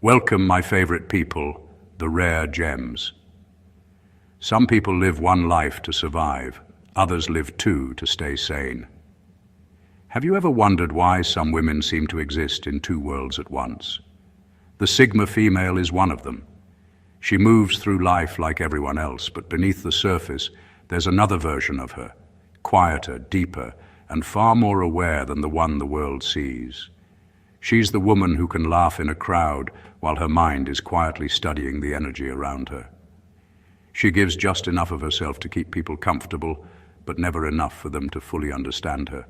Welcome, my favorite people, the rare gems. Some people live one life to survive, others live two to stay sane. Have you ever wondered why some women seem to exist in two worlds at once? The Sigma female is one of them. She moves through life like everyone else, but beneath the surface, there's another version of her, quieter, deeper, and far more aware than the one the world sees. She's the woman who can laugh in a crowd while her mind is quietly studying the energy around her. She gives just enough of herself to keep people comfortable, but never enough for them to fully understand her.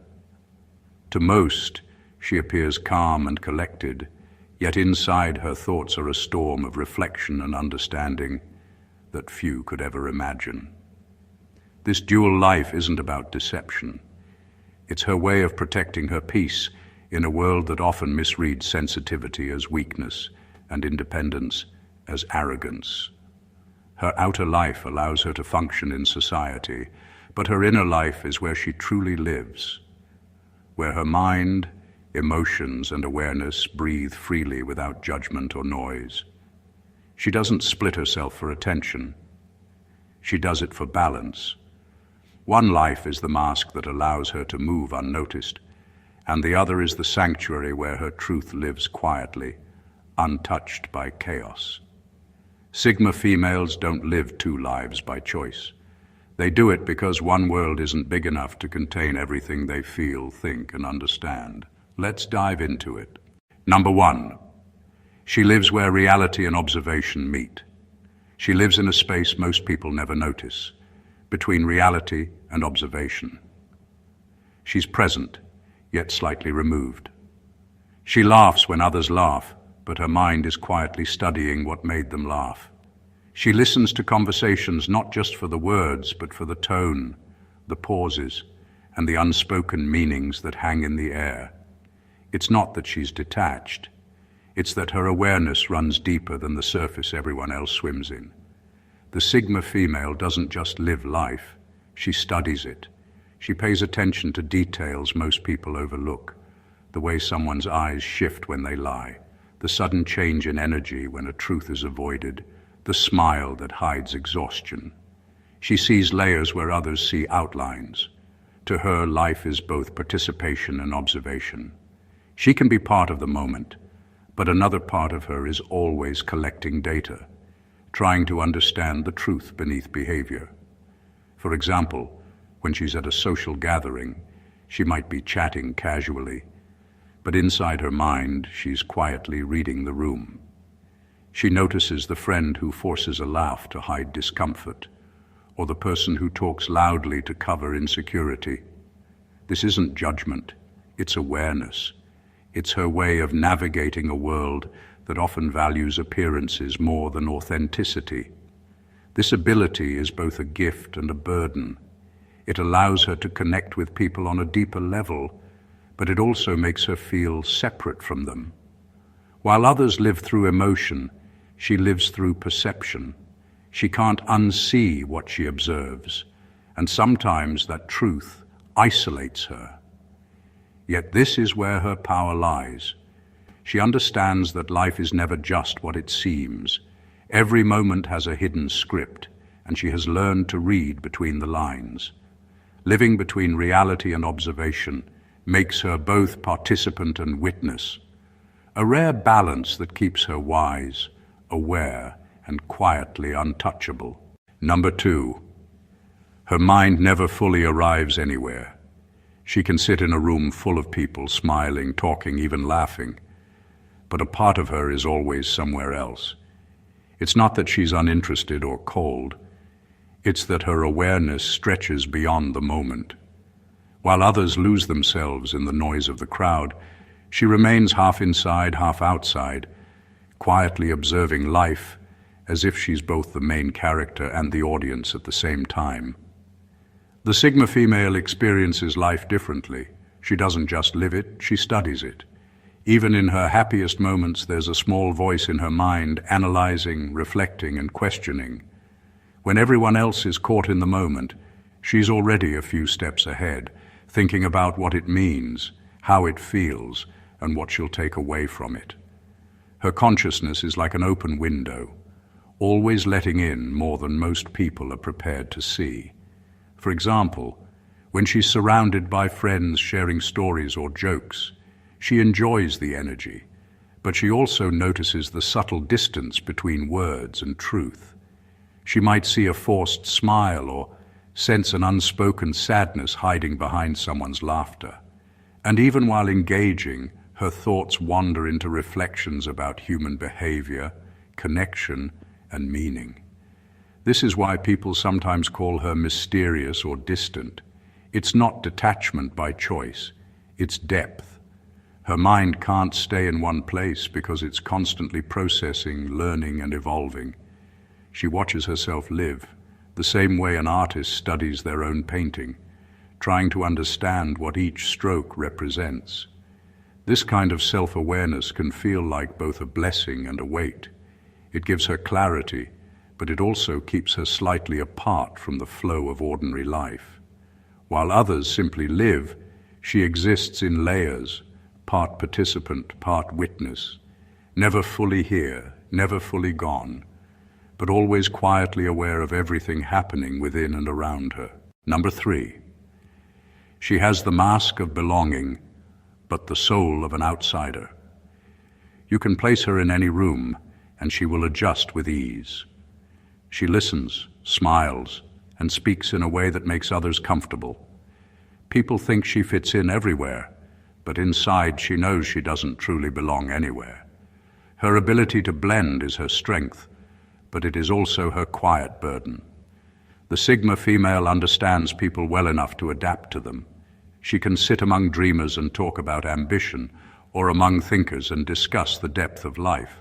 To most, she appears calm and collected, yet inside her thoughts are a storm of reflection and understanding that few could ever imagine. This dual life isn't about deception. It's her way of protecting her peace in a world that often misreads sensitivity as weakness and independence as arrogance. Her outer life allows her to function in society, but her inner life is where she truly lives, where her mind, emotions, and awareness breathe freely without judgment or noise. She doesn't split herself for attention. She does it for balance. One life is the mask that allows her to move unnoticed, and the other is the sanctuary where her truth lives quietly, untouched by chaos. Sigma females don't live two lives by choice. They do it because one world isn't big enough to contain everything they feel, think, and understand. Let's dive into it. Number 1. She lives where reality and observation meet. She lives in a space most people never notice, between reality and observation. She's present, yet slightly removed. She laughs when others laugh, but her mind is quietly studying what made them laugh. She listens to conversations not just for the words, but for the tone, the pauses, and the unspoken meanings that hang in the air. It's not that she's detached. It's that her awareness runs deeper than the surface everyone else swims in. The Sigma female doesn't just live life, she studies it. She pays attention to details most people overlook, the way someone's eyes shift when they lie, the sudden change in energy when a truth is avoided, the smile that hides exhaustion. She sees layers where others see outlines. To her, life is both participation and observation. She can be part of the moment, but another part of her is always collecting data, trying to understand the truth beneath behavior. For example, when she's at a social gathering, she might be chatting casually, but inside her mind, she's quietly reading the room. She notices the friend who forces a laugh to hide discomfort, or the person who talks loudly to cover insecurity. This isn't judgment, it's awareness. It's her way of navigating a world that often values appearances more than authenticity. This ability is both a gift and a burden. It allows her to connect with people on a deeper level, but it also makes her feel separate from them. While others live through emotion, she lives through perception. She can't unsee what she observes, and sometimes that truth isolates her. Yet this is where her power lies. She understands that life is never just what it seems. Every moment has a hidden script, and she has learned to read between the lines. Living between reality and observation makes her both participant and witness, a rare balance that keeps her wise, aware, and quietly untouchable. Number 2. Her mind never fully arrives anywhere. She can sit in a room full of people, smiling, talking, even laughing, but a part of her is always somewhere else. It's not that she's uninterested or cold. It's that her awareness stretches beyond the moment. While others lose themselves in the noise of the crowd, she remains half inside, half outside, quietly observing life as if she's both the main character and the audience at the same time. The Sigma female experiences life differently. She doesn't just live it, she studies it. Even in her happiest moments, there's a small voice in her mind analyzing, reflecting, and questioning. When everyone else is caught in the moment, she's already a few steps ahead, thinking about what it means, how it feels, and what she'll take away from it. Her consciousness is like an open window, always letting in more than most people are prepared to see. For example, when she's surrounded by friends sharing stories or jokes, she enjoys the energy, but she also notices the subtle distance between words and truth. She might see a forced smile or sense an unspoken sadness hiding behind someone's laughter. And even while engaging, her thoughts wander into reflections about human behavior, connection, and meaning. This is why people sometimes call her mysterious or distant. It's not detachment by choice, it's depth. Her mind can't stay in one place because it's constantly processing, learning, and evolving. She watches herself live, the same way an artist studies their own painting, trying to understand what each stroke represents. This kind of self-awareness can feel like both a blessing and a weight. It gives her clarity, but it also keeps her slightly apart from the flow of ordinary life. While others simply live, she exists in layers, part participant, part witness, never fully here, never fully gone, but always quietly aware of everything happening within and around her. Number 3. She has the mask of belonging, but the soul of an outsider. You can place her in any room, and she will adjust with ease. She listens, smiles, and speaks in a way that makes others comfortable. People think she fits in everywhere, but inside she knows she doesn't truly belong anywhere. Her ability to blend is her strength, but it is also her quiet burden. The Sigma female understands people well enough to adapt to them. She can sit among dreamers and talk about ambition, or among thinkers and discuss the depth of life.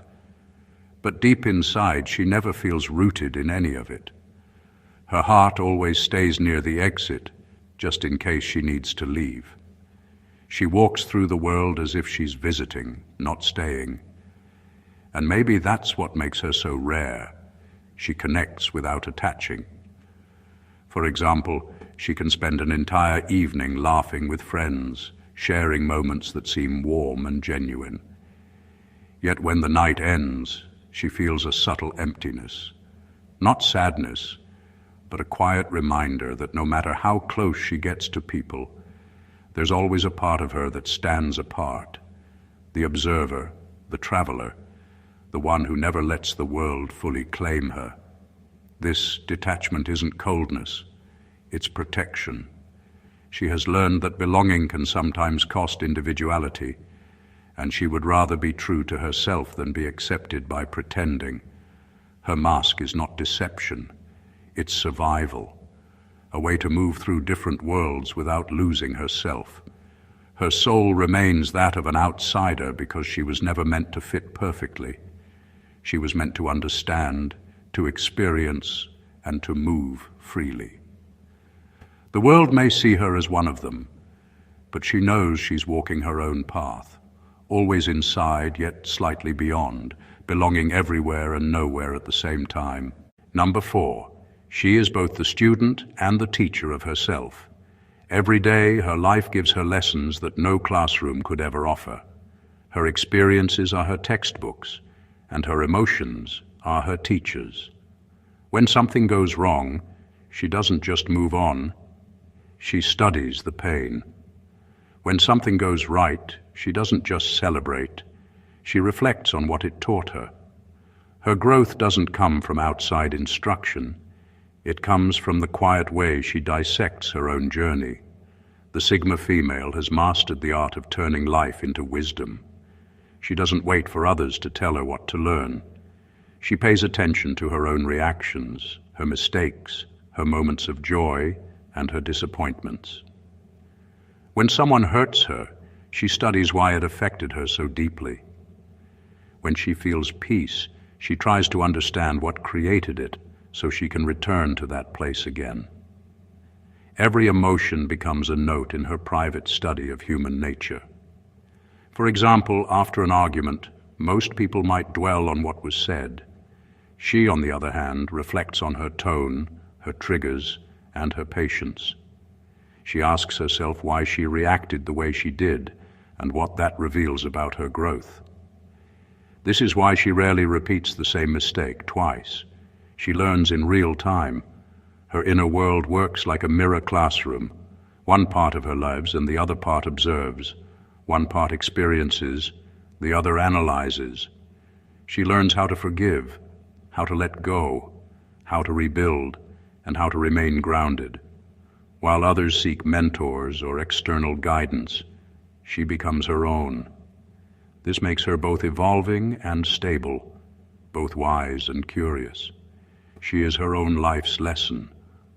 But deep inside, she never feels rooted in any of it. Her heart always stays near the exit, just in case she needs to leave. She walks through the world as if she's visiting, not staying. And maybe that's what makes her so rare. She connects without attaching. For example, she can spend an entire evening laughing with friends, sharing moments that seem warm and genuine. Yet when the night ends, she feels a subtle emptiness. Not sadness, but a quiet reminder that no matter how close she gets to people, there's always a part of her that stands apart. The observer, the traveler, the one who never lets the world fully claim her. This detachment isn't coldness, it's protection. She has learned that belonging can sometimes cost individuality, and she would rather be true to herself than be accepted by pretending. Her mask is not deception, it's survival, a way to move through different worlds without losing herself. Her soul remains that of an outsider because she was never meant to fit perfectly. She was meant to understand, to experience, and to move freely. The world may see her as one of them, but she knows she's walking her own path, always inside yet slightly beyond, belonging everywhere and nowhere at the same time. Number 4, she is both the student and the teacher of herself. Every day, her life gives her lessons that no classroom could ever offer. Her experiences are her textbooks, and her emotions are her teachers. When something goes wrong, she doesn't just move on, she studies the pain. When something goes right, she doesn't just celebrate, she reflects on what it taught her. Her growth doesn't come from outside instruction, it comes from the quiet way she dissects her own journey. The Sigma female has mastered the art of turning life into wisdom. She doesn't wait for others to tell her what to learn. She pays attention to her own reactions, her mistakes, her moments of joy, and her disappointments. When someone hurts her, she studies why it affected her so deeply. When she feels peace, she tries to understand what created it so she can return to that place again. Every emotion becomes a note in her private study of human nature. For example, after an argument, most people might dwell on what was said. She, on the other hand, reflects on her tone, her triggers, and her patience. She asks herself why she reacted the way she did and what that reveals about her growth. This is why she rarely repeats the same mistake twice. She learns in real time. Her inner world works like a mirror classroom. One part of her lives and the other part observes. One part experiences, the other analyzes. She learns how to forgive, how to let go, how to rebuild, and how to remain grounded. While others seek mentors or external guidance, she becomes her own. This makes her both evolving and stable, both wise and curious. She is her own life's lesson,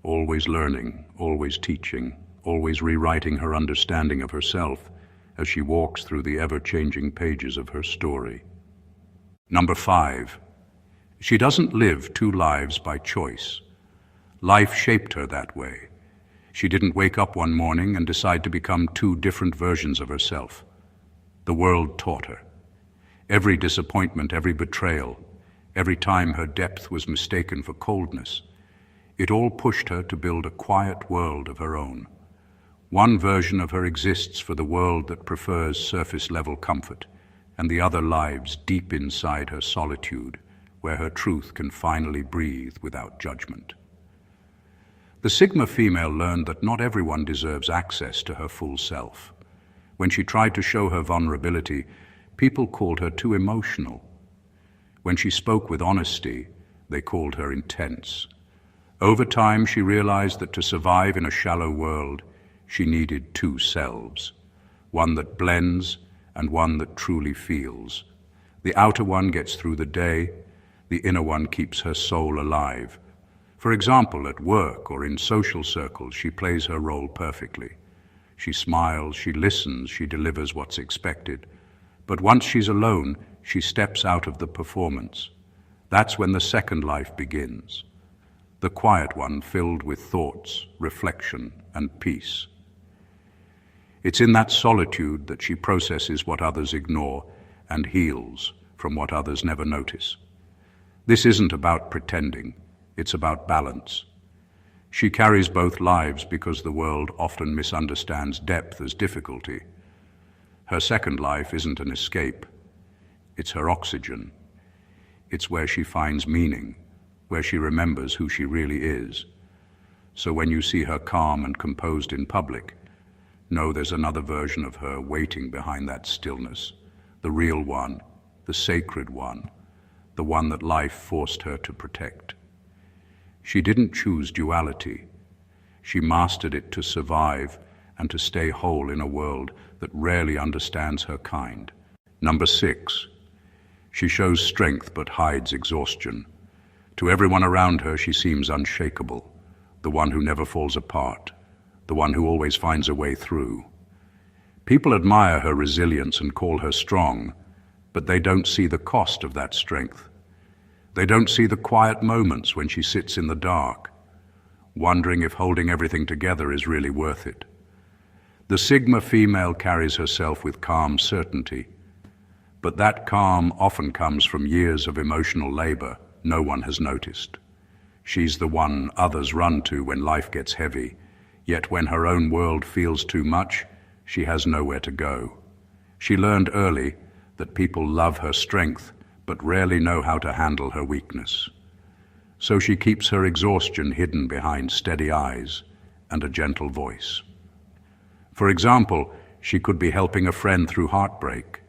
always learning, always teaching, always rewriting her understanding of herself as she walks through the ever-changing pages of her story. Number 5. She doesn't live two lives by choice. Life shaped her that way. She didn't wake up one morning and decide to become two different versions of herself. The world taught her. Every disappointment, every betrayal, every time her depth was mistaken for coldness, it all pushed her to build a quiet world of her own. One version of her exists for the world that prefers surface-level comfort, and the other lives deep inside her solitude, where her truth can finally breathe without judgment. The Sigma female learned that not everyone deserves access to her full self. When she tried to show her vulnerability, people called her too emotional. When she spoke with honesty, they called her intense. Over time, she realized that to survive in a shallow world, she needed two selves, one that blends and one that truly feels. The outer one gets through the day, the inner one keeps her soul alive. For example, at work or in social circles, she plays her role perfectly. She smiles, she listens, she delivers what's expected. But once she's alone, she steps out of the performance. That's when the second life begins. The quiet one filled with thoughts, reflection, and peace. It's in that solitude that she processes what others ignore and heals from what others never notice. This isn't about pretending, it's about balance. She carries both lives because the world often misunderstands depth as difficulty. Her second life isn't an escape, it's her oxygen. It's where she finds meaning, where she remembers who she really is. So when you see her calm and composed in public, know there's another version of her waiting behind that stillness, the real one, the sacred one, the one that life forced her to protect. She didn't choose duality. She mastered it to survive and to stay whole in a world that rarely understands her kind. Number 6. She shows strength but hides exhaustion. To everyone around her, she seems unshakable, the one who never falls apart, the one who always finds a way through. People admire her resilience and call her strong, but they don't see the cost of that strength. They don't see the quiet moments when she sits in the dark, wondering if holding everything together is really worth it. The Sigma female carries herself with calm certainty, but that calm often comes from years of emotional labor no one has noticed. She's the one others run to when life gets heavy, yet when her own world feels too much, she has nowhere to go. She learned early that people love her strength, but rarely know how to handle her weakness. So she keeps her exhaustion hidden behind steady eyes and a gentle voice. For example, she could be helping a friend through heartbreak,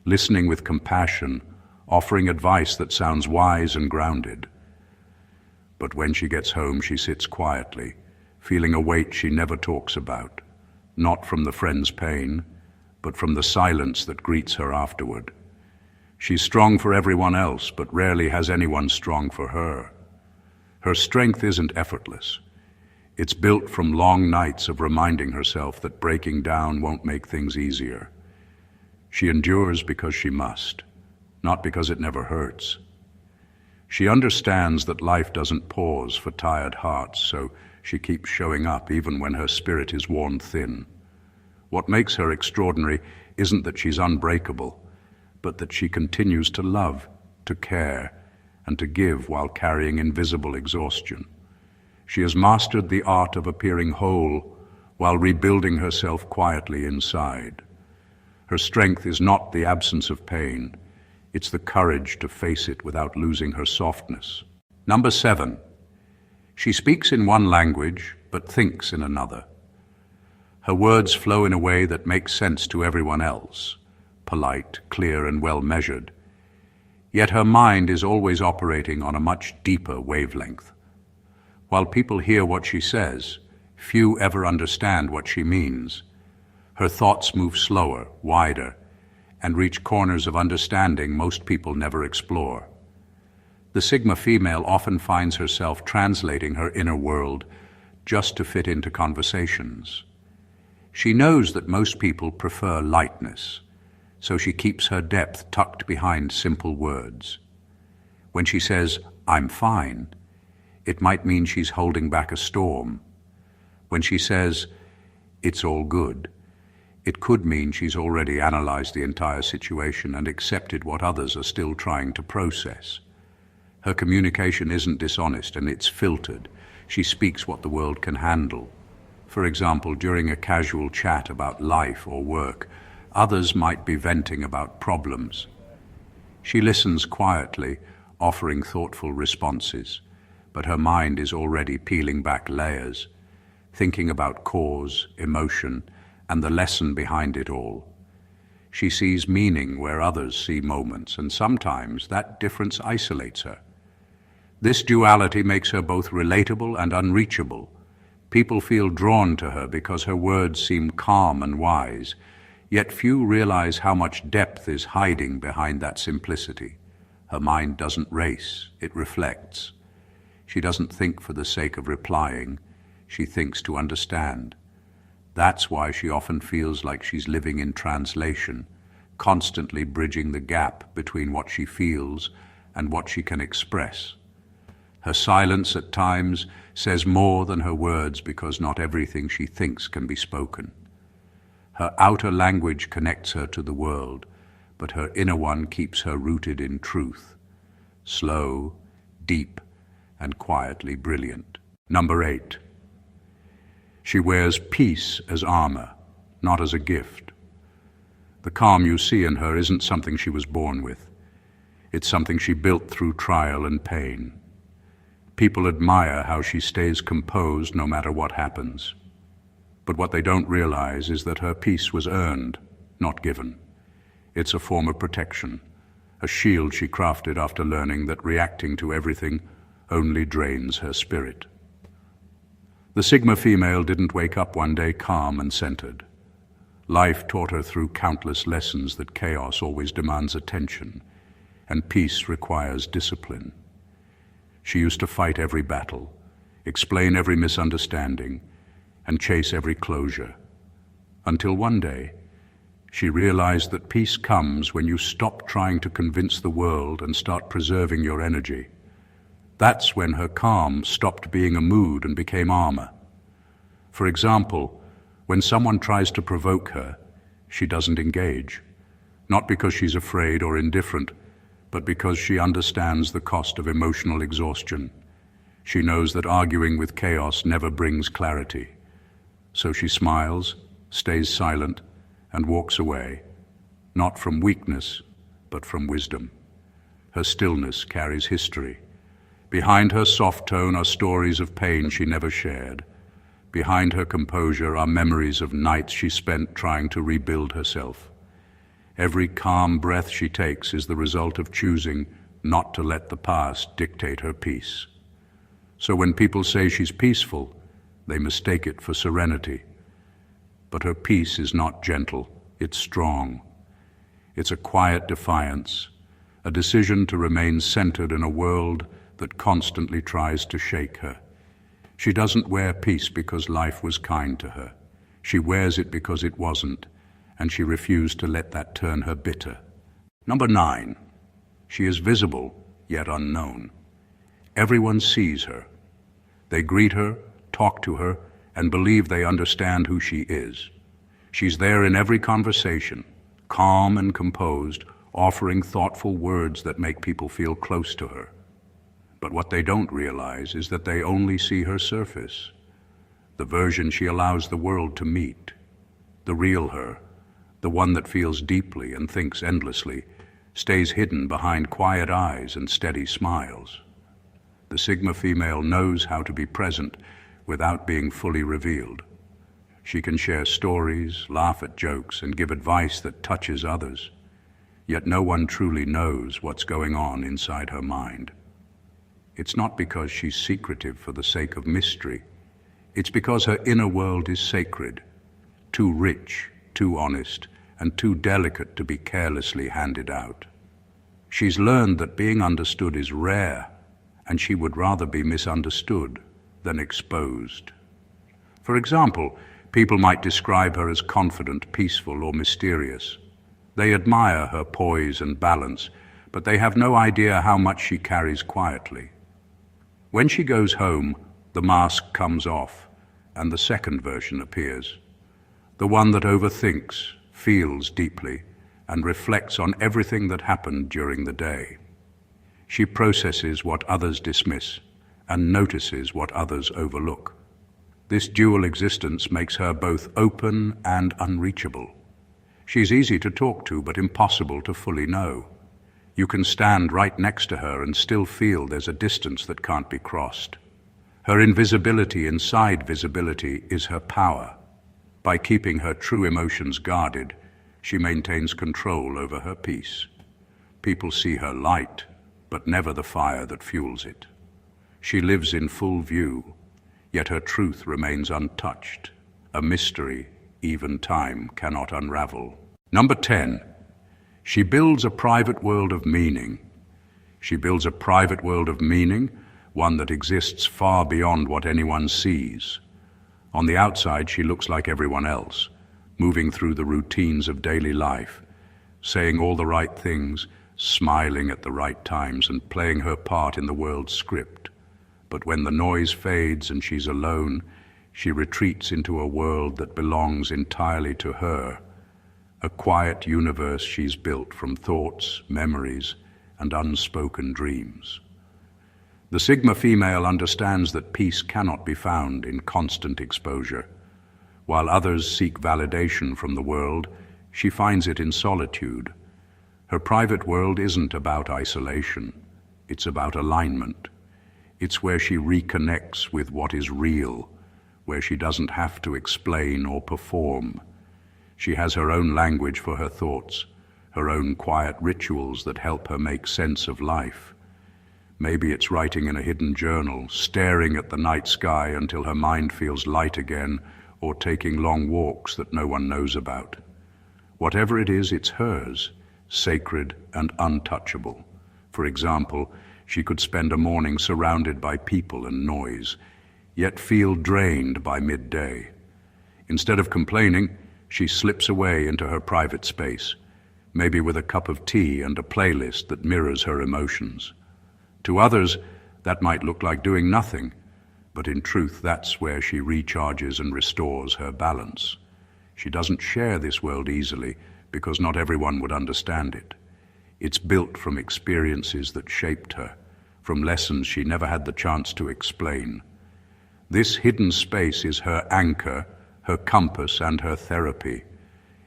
listening with compassion, offering advice that sounds wise and grounded. But when she gets home, she sits quietly, feeling a weight she never talks about, not from the friend's pain, but from the silence that greets her afterward. She's strong for everyone else, but rarely has anyone strong for her. Her strength isn't effortless. It's built from long nights of reminding herself that breaking down won't make things easier. She endures because she must, not because it never hurts. She understands that life doesn't pause for tired hearts, so she keeps showing up even when her spirit is worn thin. What makes her extraordinary isn't that she's unbreakable, but that she continues to love, to care, and to give while carrying invisible exhaustion. She has mastered the art of appearing whole while rebuilding herself quietly inside. Her strength is not the absence of pain, It's the courage to face it without losing her softness. Number 7. She speaks in one language, but thinks in another. Her words flow in a way that makes sense to everyone else, polite, clear, and well-measured. Yet her mind is always operating on a much deeper wavelength. While people hear what she says, few ever understand what she means. Her thoughts move slower, wider, and reach corners of understanding most people never explore. The Sigma female often finds herself translating her inner world just to fit into conversations. She knows that most people prefer lightness, so she keeps her depth tucked behind simple words. When she says, "I'm fine," it might mean she's holding back a storm. When she says, "It's all good," it could mean she's already analyzed the entire situation and accepted what others are still trying to process. Her communication isn't dishonest, and it's filtered. She speaks what the world can handle. For example, during a casual chat about life or work, others might be venting about problems. She listens quietly, offering thoughtful responses, but her mind is already peeling back layers, thinking about cause, emotion, and the lesson behind it all. She sees meaning where others see moments, and sometimes that difference isolates her. This duality makes her both relatable and unreachable. People feel drawn to her because her words seem calm and wise, yet few realize how much depth is hiding behind that simplicity. Her mind doesn't race, it reflects. She doesn't think for the sake of replying, she thinks to understand. That's why she often feels like she's living in translation, constantly bridging the gap between what she feels and what she can express. Her silence at times says more than her words because not everything she thinks can be spoken. Her outer language connects her to the world, but her inner one keeps her rooted in truth. Slow, deep, and quietly brilliant. Number 8. She wears peace as armor, not as a gift. The calm you see in her isn't something she was born with. It's something she built through trial and pain. People admire how she stays composed no matter what happens. But what they don't realize is that her peace was earned, not given. It's a form of protection, a shield she crafted after learning that reacting to everything only drains her spirit. The Sigma female didn't wake up one day calm and centered. Life taught her through countless lessons that chaos always demands attention, and peace requires discipline. She used to fight every battle, explain every misunderstanding, and chase every closure. Until one day, she realized that peace comes when you stop trying to convince the world and start preserving your energy. That's when her calm stopped being a mood and became armor. For example, when someone tries to provoke her, she doesn't engage, not because she's afraid or indifferent, but because she understands the cost of emotional exhaustion. She knows that arguing with chaos never brings clarity. So she smiles, stays silent, and walks away, not from weakness, but from wisdom. Her stillness carries history. Behind her soft tone are stories of pain she never shared. Behind her composure are memories of nights she spent trying to rebuild herself. Every calm breath she takes is the result of choosing not to let the past dictate her peace. So when people say she's peaceful, they mistake it for serenity. But her peace is not gentle, it's strong. It's a quiet defiance, a decision to remain centered in a world that constantly tries to shake her. She doesn't wear peace because life was kind to her. She wears it because it wasn't, and she refused to let that turn her bitter. Number 9. She is visible, yet unknown. Everyone sees her. They greet her, talk to her, and believe they understand who she is. She's there in every conversation, calm and composed, offering thoughtful words that make people feel close to her. But what they don't realize is that they only see her surface, the version she allows the world to meet, the real her, the one that feels deeply and thinks endlessly, stays hidden behind quiet eyes and steady smiles. The Sigma female knows how to be present without being fully revealed. She can share stories, laugh at jokes, and give advice that touches others. Yet no one truly knows what's going on inside her mind. It's not because she's secretive for the sake of mystery. It's because her inner world is sacred, too rich, too honest, and too delicate to be carelessly handed out. She's learned that being understood is rare, and she would rather be misunderstood than exposed. For example, people might describe her as confident, peaceful, or mysterious. They admire her poise and balance, but they have no idea how much she carries quietly. When she goes home, the mask comes off, and the second version appears. The one that overthinks, feels deeply, and reflects on everything that happened during the day. She processes what others dismiss, and notices what others overlook. This dual existence makes her both open and unreachable. She's easy to talk to, but impossible to fully know. You can stand right next to her and still feel there's a distance that can't be crossed. Her invisibility inside visibility is her power. By keeping her true emotions guarded, she maintains control over her peace. People see her light, but never the fire that fuels it. She lives in full view, yet her truth remains untouched, a mystery even time cannot unravel. Number 10, she builds a private world of meaning. She builds a private world of meaning, one that exists far beyond what anyone sees. On the outside, she looks like everyone else, moving through the routines of daily life, saying all the right things, smiling at the right times, and playing her part in the world's script. But when the noise fades and she's alone, she retreats into a world that belongs entirely to her, a quiet universe she's built from thoughts, memories, and unspoken dreams. The Sigma female understands that peace cannot be found in constant exposure. While others seek validation from the world, she finds it in solitude. Her private world isn't about isolation, it's about alignment. It's where she reconnects with what is real, where she doesn't have to explain or perform. She has her own language for her thoughts, her own quiet rituals that help her make sense of life. Maybe it's writing in a hidden journal, staring at the night sky until her mind feels light again, or taking long walks that no one knows about. Whatever it is, it's hers, sacred and untouchable. For example, she could spend a morning surrounded by people and noise, yet feel drained by midday. Instead of complaining, she slips away into her private space, maybe with a cup of tea and a playlist that mirrors her emotions. To others, that might look like doing nothing, but in truth, that's where she recharges and restores her balance. She doesn't share this world easily because not everyone would understand it. It's built from experiences that shaped her, from lessons she never had the chance to explain. This hidden space is her anchor, her compass, and her therapy.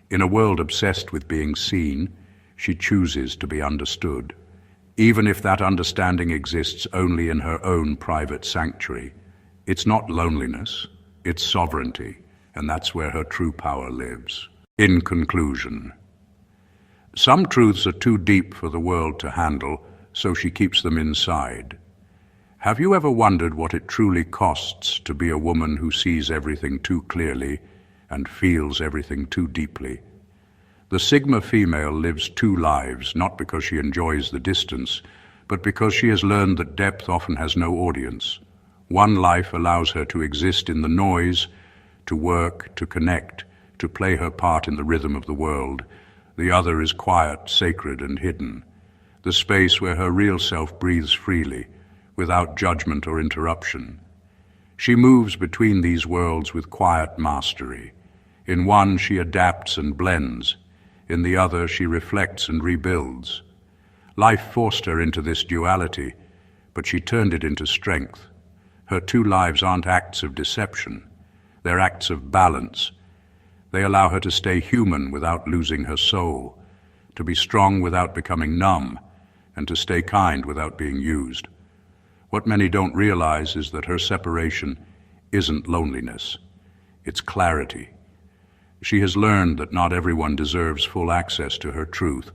In a world obsessed with being seen, she chooses to be understood, even if that understanding exists only in her own private sanctuary. It's not loneliness, it's sovereignty, and that's where her true power lives. In conclusion, some truths are too deep for the world to handle, so she keeps them inside. Have you ever wondered what it truly costs to be a woman who sees everything too clearly and feels everything too deeply? The Sigma female lives two lives, not because she enjoys the distance, but because she has learned that depth often has no audience. One life allows her to exist in the noise, to work, to connect, to play her part in the rhythm of the world. The other is quiet, sacred, and hidden, the space where her real self breathes freely, without judgment or interruption. She moves between these worlds with quiet mastery. In one, she adapts and blends. In the other, she reflects and rebuilds. Life forced her into this duality, but she turned it into strength. Her two lives aren't acts of deception. They're acts of balance. They allow her to stay human without losing her soul, to be strong without becoming numb, and to stay kind without being used. What many don't realize is that her separation isn't loneliness, it's clarity. She has learned that not everyone deserves full access to her truth,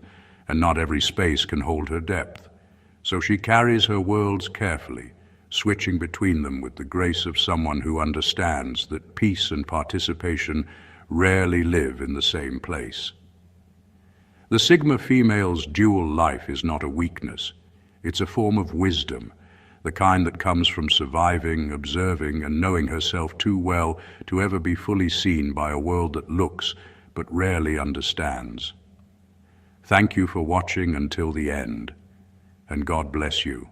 and not every space can hold her depth. So she carries her worlds carefully, switching between them with the grace of someone who understands that peace and participation rarely live in the same place. The Sigma female's dual life is not a weakness. It's a form of wisdom, the kind that comes from surviving, observing, and knowing herself too well to ever be fully seen by a world that looks but rarely understands. Thank you for watching until the end, and God bless you.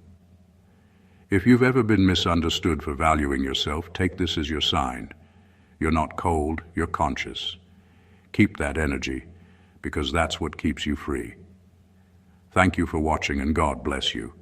If you've ever been misunderstood for valuing yourself, take this as your sign. You're not cold, you're conscious. Keep that energy, because that's what keeps you free. Thank you for watching, and God bless you.